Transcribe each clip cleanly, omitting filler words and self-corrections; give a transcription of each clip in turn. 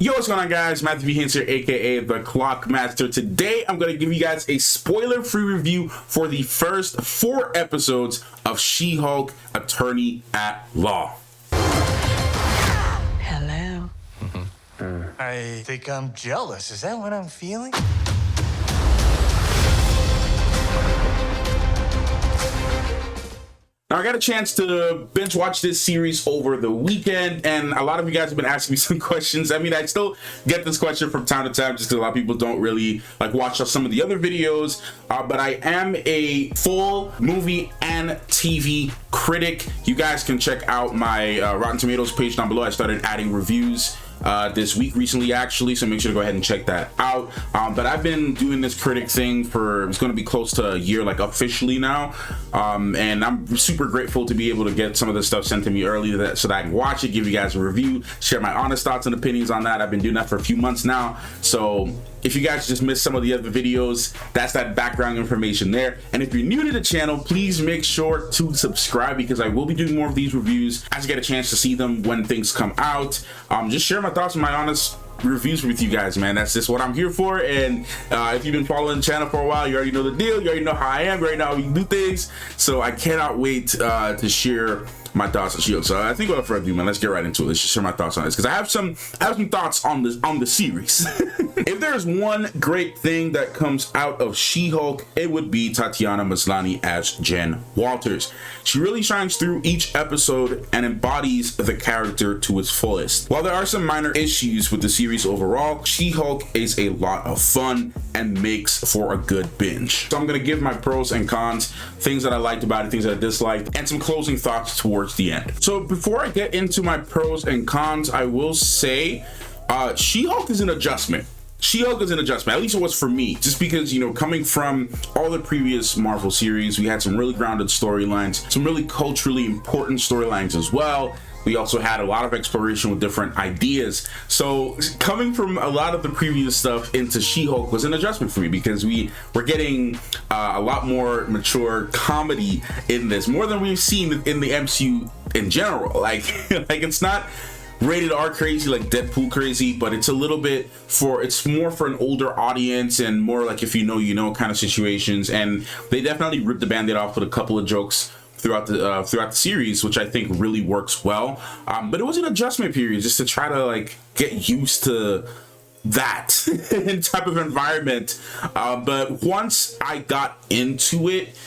Yo, what's going on, guys? Matthew B. Hintz here, aka the Clock Master. Today, I'm going to give you guys a spoiler-free review for the first 4 episodes of She-Hulk: Attorney at Law. Hello. I think I'm jealous. Is that what I'm feeling? Now, I got a chance to binge watch this series over the weekend, and a lot of you guys have been asking me some questions. I mean, I still get this question from time to time just because a lot of people don't really watch some of the other videos, but I am a full movie and TV critic. You guys can check out my Rotten Tomatoes page down below. I started adding reviews this week recently, actually, so make sure to go ahead and check that out. But I've been doing this critic thing for, it's going to be close to a year, officially now, and I'm super grateful to be able to get some of this stuff sent to me early so that I can watch it, give you guys a review, share my honest thoughts and opinions on that. I've been doing that for a few months now, so if you guys just missed some of the other videos, that's that background information there. And if you're new to the channel, please make sure to subscribe, because I will be doing more of these reviews as I get a chance to see them when things come out. Just share my thoughts and my honest reviews with you guys, man. That's just what I'm here for. And if you've been following the channel for a while, you already know the deal. You already know how I am. You already know how we do things. So I cannot wait to share my thoughts on She-Hulk. So I think without further ado, man, let's get right into it. Let's just share my thoughts on this, because I have some thoughts on the series. If there's one great thing that comes out of She-Hulk, it would be Tatiana Maslany as Jen Walters. She really shines through each episode and embodies the character to its fullest. While there are some minor issues with the series overall, She-Hulk is a lot of fun and makes for a good binge. So I'm gonna give my pros and cons, things that I liked about it, things that I disliked, and some closing thoughts towards the end. So before I get into my pros and cons, I will say She-Hulk is an adjustment. She-Hulk is an adjustment, at least it was for me, just because, coming from all the previous Marvel series, we had some really grounded storylines, some really culturally important storylines as well. We also had a lot of exploration with different ideas. So coming from a lot of the previous stuff into She-Hulk was an adjustment for me, because we were getting a lot more mature comedy in this, more than we've seen in the MCU in general. It's not rated R crazy like Deadpool crazy, but it's a little bit it's more for an older audience and more if you know kind of situations. And they definitely ripped the band-aid off with a couple of jokes throughout the series, which I think really works well. But it was an adjustment period just to try to get used to that type of environment. But once I got into it,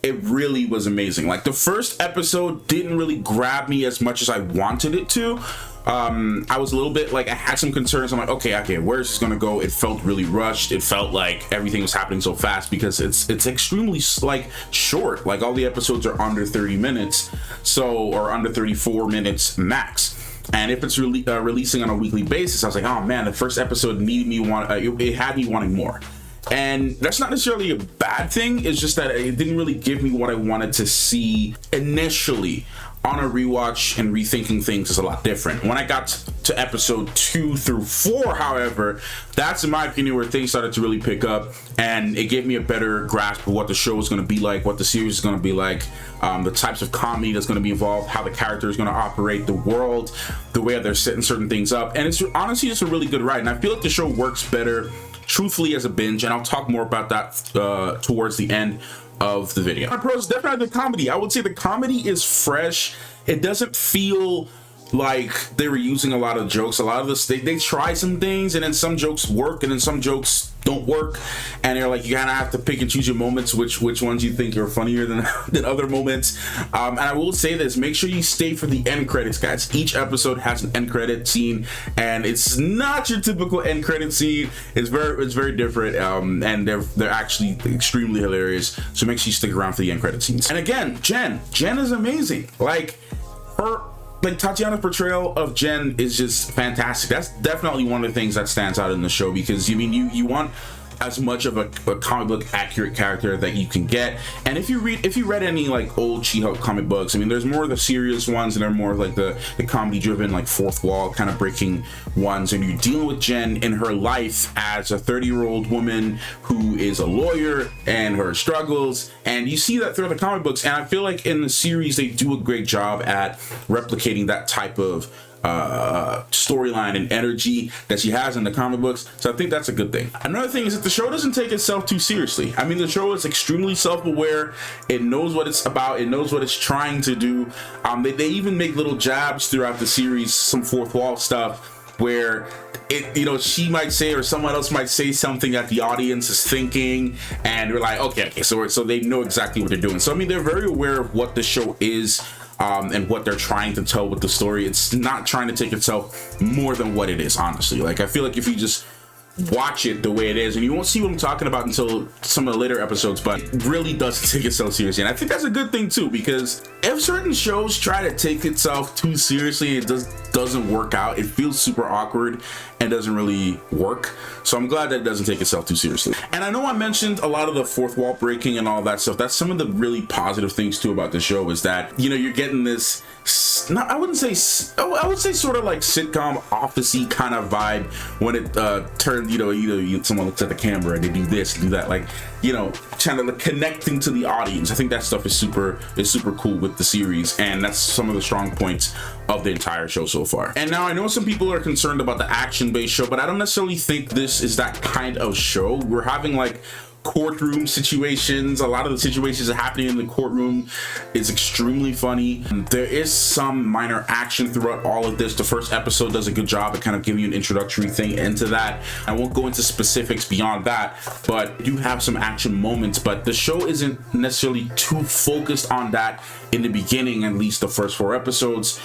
it really was amazing. The first episode didn't really grab me as much as I wanted it to. I was a little bit I had some concerns. I'm okay, where's this gonna go? It felt really rushed. It felt like everything was happening so fast, because it's extremely short. All the episodes are under 30 minutes, or under 34 minutes max. And if it's releasing on a weekly basis, I was oh man, the first episode it had me wanting more. And that's not necessarily a bad thing. It's just that it didn't really give me what I wanted to see initially. On a rewatch and rethinking things is a lot different. When I got to episode 2 through 4, however, that's in my opinion where things started to really pick up, and it gave me a better grasp of what the show is going to be like, what the series is going to be like, the types of comedy that's going to be involved, how the character is going to operate, the world, the way they're setting certain things up. And it's honestly just a really good ride, and I feel like the show works better truthfully as a binge, and I'll talk more about that towards the end of the video. My pros, definitely the comedy. I would say the comedy is fresh. It doesn't feel like they were using a lot of jokes. A lot of this, they try some things, and then some jokes work, and then some jokes don't work, and you're you kind of have to pick and choose your moments, which ones you think are funnier than other moments. And I will say this: make sure you stay for the end credits, guys. Each episode has an end credit scene, and it's not your typical end credit scene. It's very different, and they're actually extremely hilarious. So make sure you stick around for the end credit scenes. And again, Jen is amazing. Her Tatiana's portrayal of Jen is just fantastic. That's definitely one of the things that stands out in the show, because you want as much of a comic book accurate character that you can get. And if you read any old She-Hulk comic books, there's more of the serious ones, and they're more the comedy driven, fourth wall kind of breaking ones, and you're dealing with Jen in her life as a 30-year-old woman who is a lawyer and her struggles, and you see that throughout the comic books. And I feel like in the series they do a great job at replicating that type of storyline and energy that she has in the comic books. So I think that's a good thing. Another thing is that the show doesn't take itself too seriously. I mean, the show is extremely self-aware. It knows what it's about. It knows what it's trying to do. They even make little jabs throughout the series, some fourth wall stuff, where she might say, or someone else might say something that the audience is thinking, and we're like, okay, so they know exactly what they're doing. So I mean, they're very aware of what the show is, and what they're trying to tell with the story. It's not trying to take itself more than what it is, honestly. Like, I feel like if you just watch it the way it is, and you won't see what I'm talking about until some of the later episodes, but it really doesn't take itself seriously. And I think that's a good thing too, because if certain shows try to take itself too seriously, it doesn't work out. It feels super awkward and doesn't really work. So I'm glad that it doesn't take itself too seriously. And I know I mentioned a lot of the fourth wall breaking and all that stuff. That's some of the really positive things too about the show, is that you're getting this, I would say sort of like sitcom office-y kind of vibe when it turns, someone looks at the camera and they do this, do that, like, kind of like connecting to the audience. I think that stuff is super cool with the series, and that's some of the strong points of the entire show so far. And now I know some people are concerned about the action-based show, but I don't necessarily think this is that kind of show. We're having like courtroom situations. A lot of the situations are happening in the courtroom. It's extremely funny. There is some minor action throughout all of this. The first episode does a good job at kind of giving you an introductory thing into that. I won't go into specifics beyond that, but you have some action moments, but the show isn't necessarily too focused on that in the beginning. At least the first four episodes,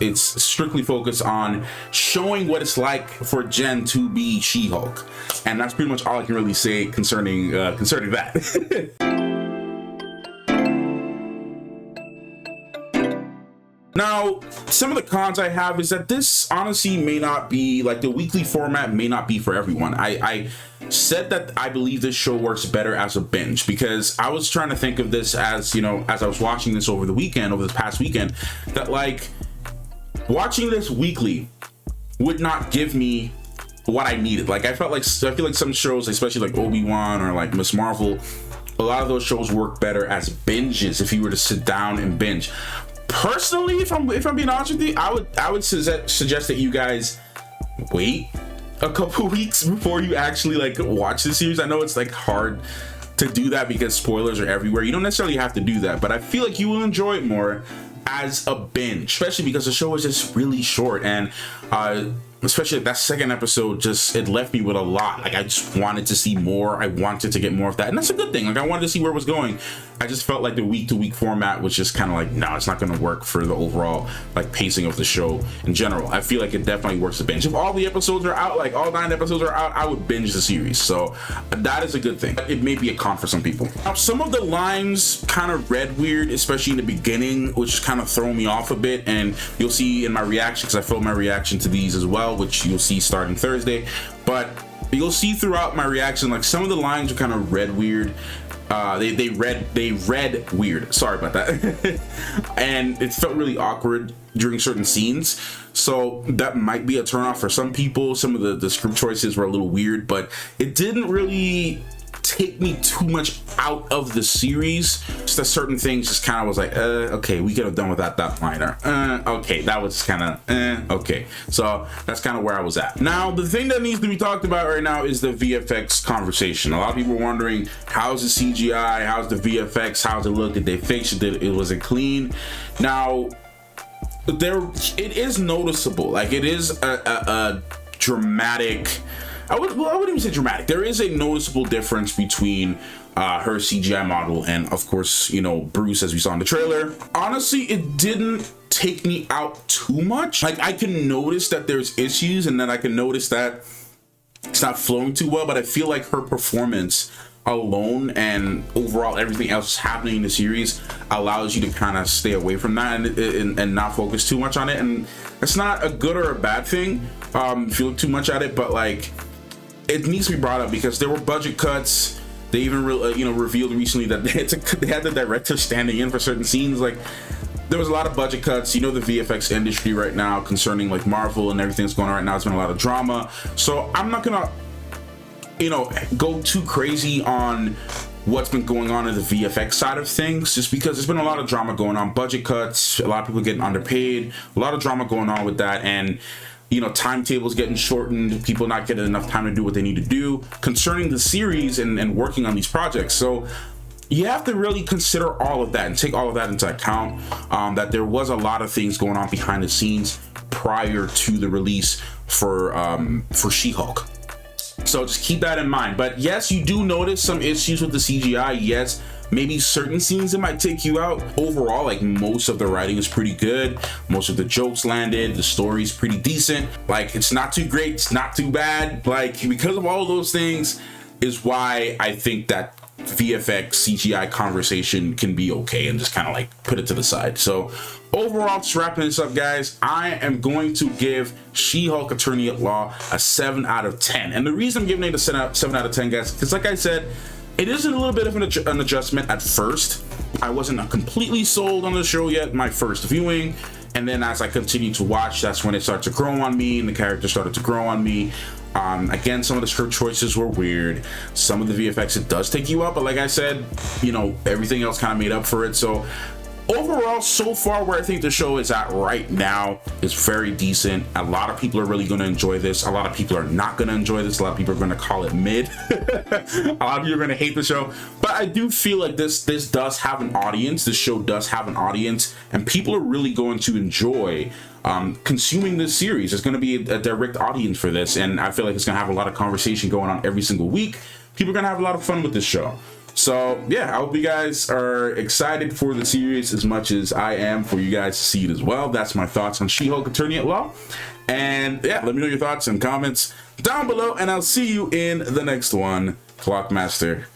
it's strictly focused on showing what it's like for Jen to be She-Hulk, and that's pretty much all I can really say concerning that. Now, some of the cons I have is that this honestly may not be, like, the weekly format may not be for everyone. I said that I believe this show works better as a binge, because I was trying to think of this as, as I was watching this over this past weekend, that like watching this weekly would not give me what I needed. Like, I feel like some shows, especially like Obi-Wan or like Miss Marvel, a lot of those shows work better as binges if you were to sit down and binge. Personally, if I'm being honest with you, I would suggest that you guys wait a couple weeks before you actually like watch the series. I know it's like hard to do that because spoilers are everywhere. You don't necessarily have to do that, but I feel like you will enjoy it more as a binge, especially because the show is just really short, and especially that second episode, it left me with a lot. Like, I just wanted to see more. I wanted to get more of that, and that's a good thing. Like, I wanted to see where it was going. I just felt like the week-to-week format was just kind of like, no, it's not going to work for the overall like pacing of the show in general. I feel like it definitely works to binge. If all the episodes are out, like all 9 episodes are out, I would binge the series. So that is a good thing. It may be a con for some people. Now, some of the lines kind of read weird, especially in the beginning, which kind of throw me off a bit, and you'll see in my reaction, because I filmed my reaction to these as well, which you'll see starting Thursday. But you'll see throughout my reaction, like, some of the lines are kind of read weird. They read weird. Sorry about that. And it felt really awkward during certain scenes. So that might be a turnoff for some people. Some of the script choices were a little weird, but it didn't really take me too much out of the series. Just that certain things just kind of was like, okay, we could have done without that liner. Okay, that was kind of, okay. So that's kind of where I was at. Now, the thing that needs to be talked about right now is the VFX conversation. A lot of people are wondering, how's the CGI? How's the VFX? How's it look? Did they fix it? Was it clean? Now, it is noticeable. Like, it is a dramatic, I wouldn't even say dramatic. There is a noticeable difference between her CGI model and, of course, Bruce, as we saw in the trailer. Honestly, it didn't take me out too much. Like, I can notice that there's issues, and then I can notice that it's not flowing too well, but I feel like her performance alone and overall everything else happening in the series allows you to kind of stay away from that and not focus too much on it. And it's not a good or a bad thing if you look too much at it, but like, it needs to be brought up because there were budget cuts. They even revealed recently that they had the director standing in for certain scenes. Like, there was a lot of budget cuts. The VFX industry right now concerning like Marvel and everything that's going on right now, it's been a lot of drama. So I'm not gonna go too crazy on what's been going on in the VFX side of things, just because there's been a lot of drama going on, budget cuts, a lot of people getting underpaid, a lot of drama going on with that, and you know, timetables getting shortened, people not getting enough time to do what they need to do concerning the series and working on these projects. So you have to really consider all of that and take all of that into account, that there was a lot of things going on behind the scenes prior to the release for She-Hulk. So just keep that in mind. But yes, you do notice some issues with the CGI. Yes, maybe certain scenes that might take you out. Overall, like, most of the writing is pretty good, most of the jokes landed, the story's pretty decent. Like, it's not too great, it's not too bad. Like, because of all of those things is why I think that VFX CGI conversation can be okay, and just kind of like put it to the side. So overall, just wrapping this up, guys, I am going to give She-Hulk Attorney at Law a 7 out of 10. And the reason I'm giving it a 7 out of 10, guys, because like I said, it is a little bit of an adjustment at first. I wasn't completely sold on the show yet, my first viewing. And then as I continued to watch, that's when it started to grow on me and the character started to grow on me. Again, some of the script choices were weird. Some of the VFX, it does take you up, but like I said, you know, everything else kind of made up for it. So overall, so far, where I think the show is at right now is very decent. A lot of people are really going to enjoy this. A lot of people are not going to enjoy this. A lot of people are going to call it mid. A lot of you are going to hate the show. But I do feel like this does have an audience. This show does have an audience, and people are really going to enjoy consuming this series. There's going to be a direct audience for this, and I feel like it's going to have a lot of conversation going on every single week. People are going to have a lot of fun with this show. So yeah, I hope you guys are excited for the series as much as I am for you guys to see it as well. That's my thoughts on She-Hulk Attorney at Law. And yeah, let me know your thoughts and comments down below, and I'll see you in the next one. Clockmaster